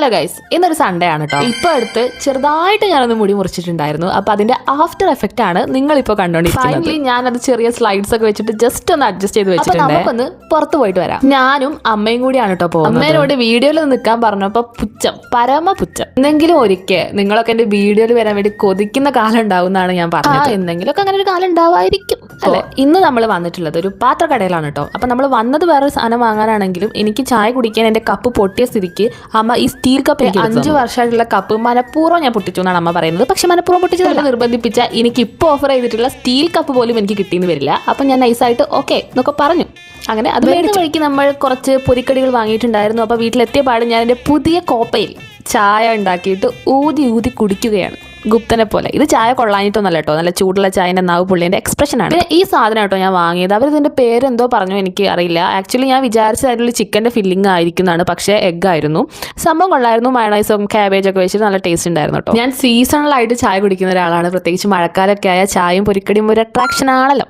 Hello guys, ഇന്നൊരു Sunday ആണ് കേട്ടോ. ഇപ്പൊ അടുത്ത് ചെറുതായിട്ട് ഞാനൊന്ന് മുടി മുറിച്ചിട്ടുണ്ടായിരുന്നു. അപ്പൊ അതിന്റെ ആഫ്റ്റർ എഫക്റ്റ് ആണ് നിങ്ങൾ ഇപ്പൊ കണ്ടോണ്ടിരിക്കുന്നത്. ഫൈനലി ഞാനത് ചെറിയ സ്ലൈഡ്സ് ഒക്കെ വെച്ചിട്ട് ജസ്റ്റ് ഒന്ന് അഡ്ജസ്റ്റ് ചെയ്ത് വെച്ചിട്ടുണ്ട്. നമുക്കൊന്ന് പുറത്ത് പോയിട്ട് വരാം. ഞാനും അമ്മയും കൂടിയാണ് കേട്ടോ പോകുന്നത്. അമ്മേനോട് വീഡിയോയിൽ നിൽക്കാൻ പറഞ്ഞപ്പോ പുച്ഛം, പരമ പുച്ഛം. എന്തെങ്കിലും ഒരിക്കൽ നിങ്ങളൊക്കെ എന്റെ വീഡിയോയിൽ വരാൻ വേണ്ടി കൊതിക്കുന്ന കാലം ഉണ്ടാവും എന്നാണ് ഞാൻ പറഞ്ഞത്. എന്തെങ്കിലുമൊക്കെ അങ്ങനെ ഒരു കാലം ഉണ്ടാവായിരിക്കും അല്ലെ. ഇന്ന് നമ്മൾ വന്നിട്ടുള്ളത് ഒരു പാത്രക്കടയിലാണ് കേട്ടോ. അപ്പൊ നമ്മൾ വന്നത് വേറൊരു സാധനം വാങ്ങാനാണെങ്കിലും എനിക്ക് ചായ കുടിക്കാൻ എന്റെ കപ്പ് പൊട്ടിയ സ്ഥിതിക്ക് അമ്മ ഈ സ്റ്റീൽ കപ്പ് 5 വർഷമായിട്ടുള്ള കപ്പ് മനഃപൂർവ്വം ഞാൻ പൊട്ടിച്ചു എന്നാണ് അമ്മ പറയുന്നത്. പക്ഷെ മനഃപൂർവ്വം പൊട്ടിച്ചതല്ല, നിർബന്ധിപ്പിച്ച എനിക്ക് ഇപ്പോൾ ഓഫർ ചെയ്തിട്ടുള്ള സ്റ്റീൽ കപ്പ് പോലും എനിക്ക് കിട്ടിയെന്ന് വരില്ല. അപ്പം ഞാൻ നൈസായിട്ട് ഓക്കെ എന്നൊക്കെ പറഞ്ഞു. അങ്ങനെ അത് വരുന്ന വഴിക്ക് നമ്മൾ കുറച്ച് പൊരിക്കടികൾ വാങ്ങിയിട്ടുണ്ടായിരുന്നു. അപ്പോൾ വീട്ടിലെത്തിയ പാട് ഞാൻ എൻ്റെ പുതിയ കോപ്പയിൽ ചായ ഉണ്ടാക്കിയിട്ട് ഊതി ഊതി കുടിക്കുകയാണ് ഗുപ്തനെ പോലെ. ഇത് ചായ കൊള്ളാഞ്ഞിട്ടൊന്നല്ല കേട്ടോ, നല്ല ചൂടുള്ള ചായൻ്റെ നാവ് പുള്ളിൻ്റെ എക്സ്പ്രഷനാണ്. പിന്നെ ഈ സാധനം കേട്ടോ ഞാൻ വാങ്ങിയത്. അവരിതിൻ്റെ പേരെന്തോ പറഞ്ഞു, എനിക്ക് അറിയില്ല. ആക്ച്വലി ഞാൻ വിചാരിച്ചതായിട്ടുള്ള ചിക്കൻ്റെ ഫില്ലിംഗ് ആയിരിക്കുന്നതാണ്, പക്ഷേ എഗ് ആയിരുന്നു. സംഭവം കൊള്ളായിരുന്നു. മയണൈസും ക്യാബേജൊക്കെ വെച്ചിട്ട് നല്ല ടേസ്റ്റ് ഉണ്ടായിരുന്നു കേട്ടോ. ഞാൻ സീസണലായിട്ട് ചായ കുടിക്കുന്ന ഒരാളാണ്. പ്രത്യേകിച്ച് മഴക്കാലമൊക്കെ ആയ ചായയും പൊരിക്കടിയും ഒരു അട്രാക്ഷൻ ആണല്ലോ.